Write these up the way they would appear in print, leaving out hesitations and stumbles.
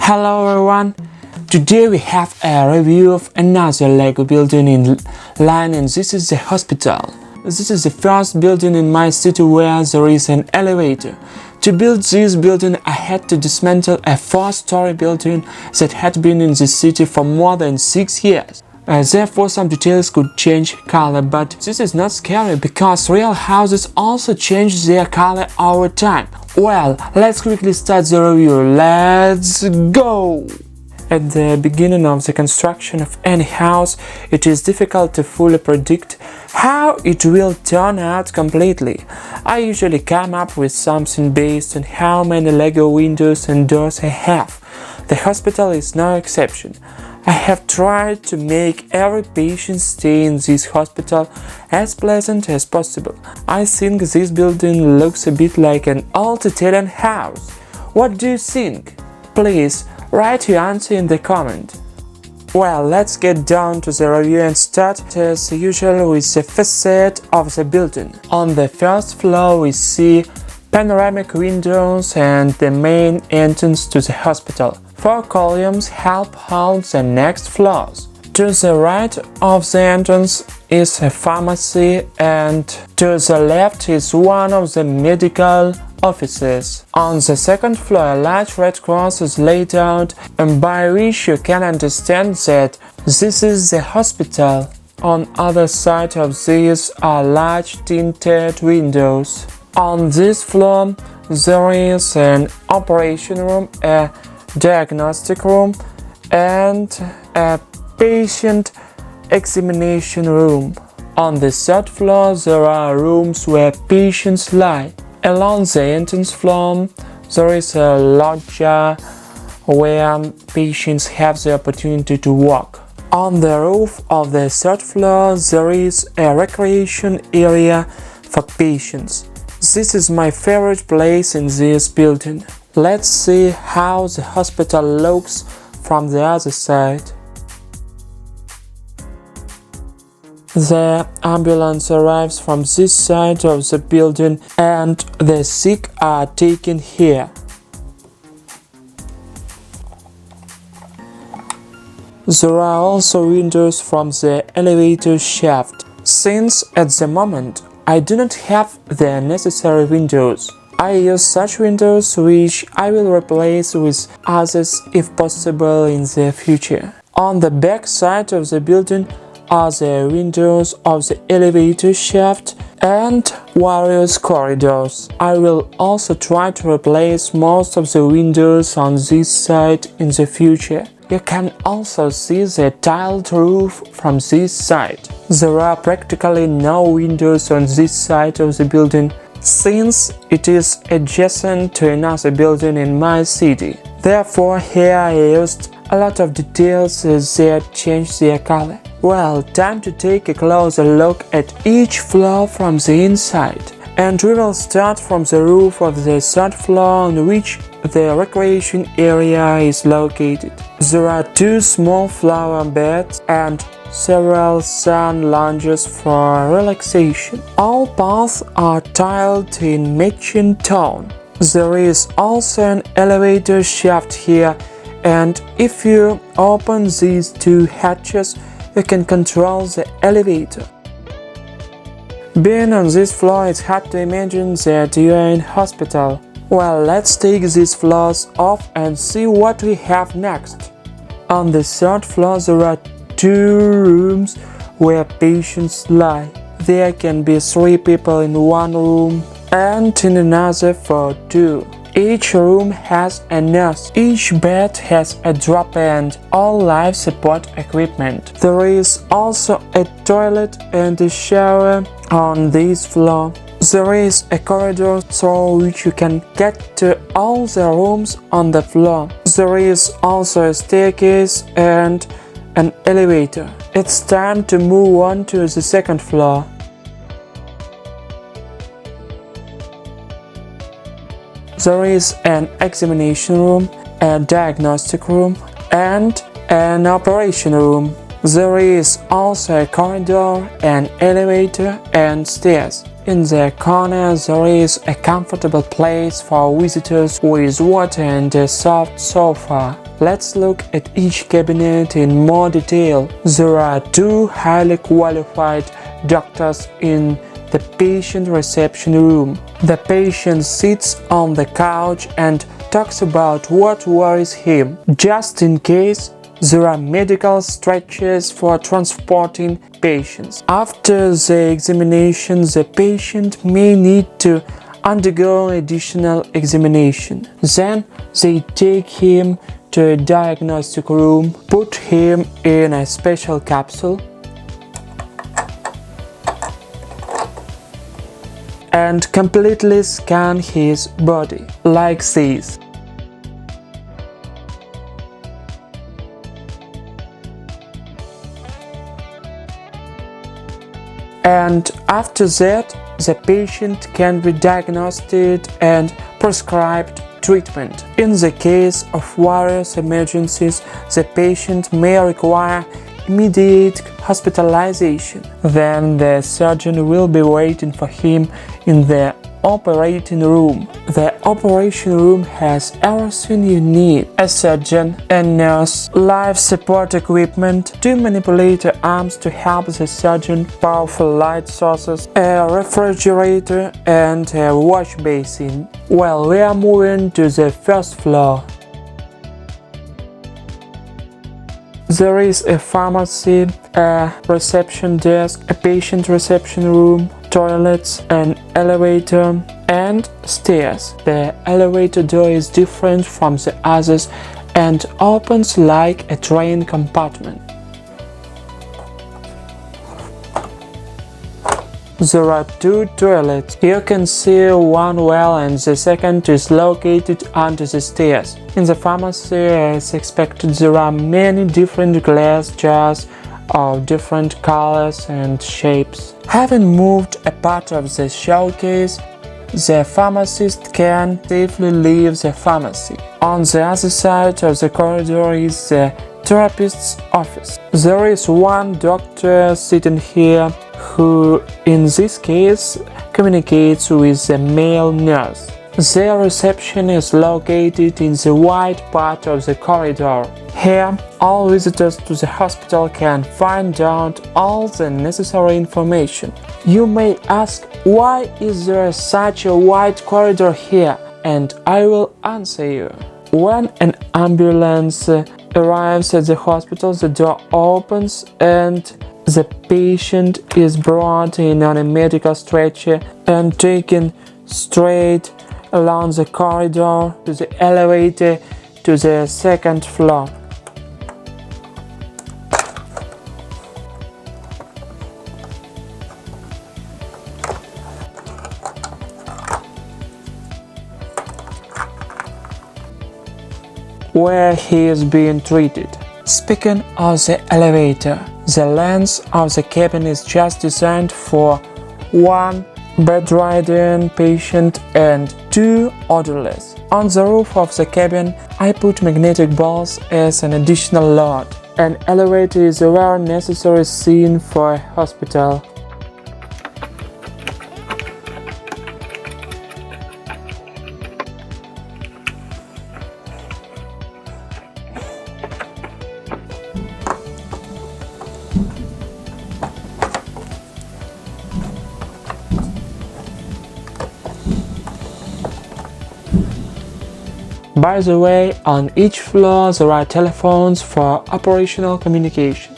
Hello everyone! Today we have a review of another LEGO building in line, and this is the hospital. This is the first building in my city where there is an elevator. To build this building I had to dismantle a 4-story building that had been in the city for more than 6 years. Therefore some details could change color, but this is not scary because real houses also change their color over time. Well, let's quickly start the review. Let's go! At the beginning of the construction of any house, it is difficult to fully predict how it will turn out completely. I usually come up with something based on how many LEGO windows and doors I have. The hospital is no exception. I have tried to make every patient's stay in this hospital as pleasant as possible. I think this building looks a bit like an old Italian house. What do you think? Please write your answer in the comment. Well, let's get down to the review and start as usual with the facade of the building. On the first floor we see panoramic windows and the main entrance to the hospital. 4 columns help hold the next floors. To the right of the entrance is a pharmacy, and to the left is one of the medical offices. On the second floor a large red cross is laid out, and by which you can understand that this is the hospital. On other side of these are large tinted windows. On this floor there is an operation room, a diagnostic room, and a patient examination room. On the third floor there are rooms where patients lie. Along the entrance floor there is a loggia where patients have the opportunity to walk. On the roof of the third floor there is a recreation area for patients. This is my favorite place in this building. Let's see how the hospital looks from the other side. The ambulance arrives from this side of the building and the sick are taken here. There are also windows from the elevator shaft. Since at the moment I do not have the necessary windows, I use such windows which I will replace with others if possible in the future. On the back side of the building are the windows of the elevator shaft and various corridors. I will also try to replace most of the windows on this side in the future. You can also see the tiled roof from this side. There are practically no windows on this side of the building, since it is adjacent to another building in my city. Therefore here I used a lot of details that change their color. Well, time to take a closer look at each floor from the inside. And we will start from the roof of the third floor on which the recreation area is located. There are 2 small flower beds and several sun lounges for relaxation. All paths are tiled in matching tone. There is also an elevator shaft here, and if you open these 2 hatches you can control the elevator. Being on this floor, it's hard to imagine that you are in hospital. Well, let's take these floors off and see what we have next. On the third floor there are 2 rooms where patients lie. There can be 3 people in one room and in another for 2. Each room has a nurse. Each bed has a drop and all life support equipment. There is also a toilet and a shower on this floor. There is a corridor through which you can get to all the rooms on the floor. There is also a staircase and an elevator. It's time to move on to the second floor. There is an examination room, a diagnostic room, and an operation room. There is also a corridor, an elevator, and stairs. In the corner there is a comfortable place for visitors with water and a soft sofa. Let's look at each cabinet in more detail. There are two highly qualified doctors in the patient reception room. The patient sits on the couch and talks about what worries him. Just in case, there are medical stretchers for transporting patients. After the examination, the patient may need to undergo additional examination. Then they take him to a diagnostic room, put him in a special capsule, and completely scan his body, like this. And after that, the patient can be diagnosed and prescribed treatment. In the case of various emergencies, the patient may require immediate hospitalization. Then the surgeon will be waiting for him in the operating room. The operation room has everything you need: a surgeon, a nurse, life support equipment, two manipulator arms to help the surgeon, powerful light sources, a refrigerator, and a wash basin. Well, we are moving to the first floor. There is a pharmacy, a reception desk, a patient reception room, toilets, an elevator, and stairs. The elevator door is different from the others and opens like a train compartment. There are two toilets. You can see one well and the second is located under the stairs. In the pharmacy, as expected, there are many different glass jars of different colors and shapes. Having moved a part of the showcase, the pharmacist can safely leave the pharmacy. On the other side of the corridor is the therapist's office. There is one doctor sitting here who, in this case, communicates with the male nurse. Their reception is located in the wide part of the corridor. Here, all visitors to the hospital can find out all the necessary information. You may ask, why is there such a wide corridor here? And I will answer you. When an ambulance arrives at the hospital, the door opens and the patient is brought in on a medical stretcher and taken straight along the corridor to the elevator to the second floor. Where he is being treated. Speaking of the elevator, the length of the cabin is just designed for one bedridden patient and two orderlies. On the roof of the cabin, I put magnetic balls as an additional load. An elevator is a very necessary scene for a hospital. By the way, on each floor there are telephones for operational communication.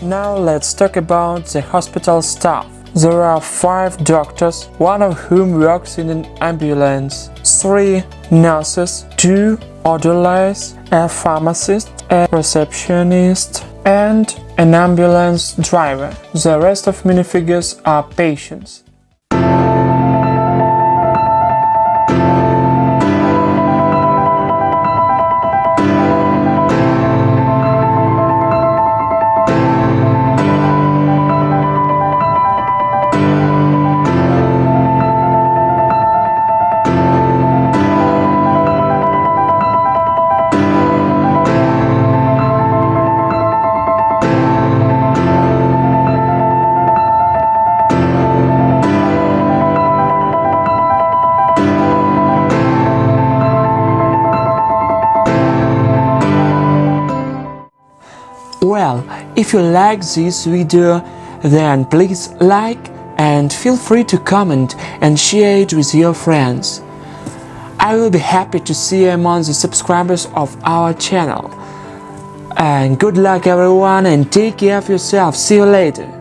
Now let's talk about the hospital staff. There are 5 doctors, one of whom works in an ambulance, 3 nurses, 2 orderlies, a pharmacist, a receptionist, and an ambulance driver. The rest of minifigures are patients. Well, if you like this video, then please like and feel free to comment and share it with your friends. I will be happy to see you among the subscribers of our channel. And good luck everyone, and take care of yourself. See you later.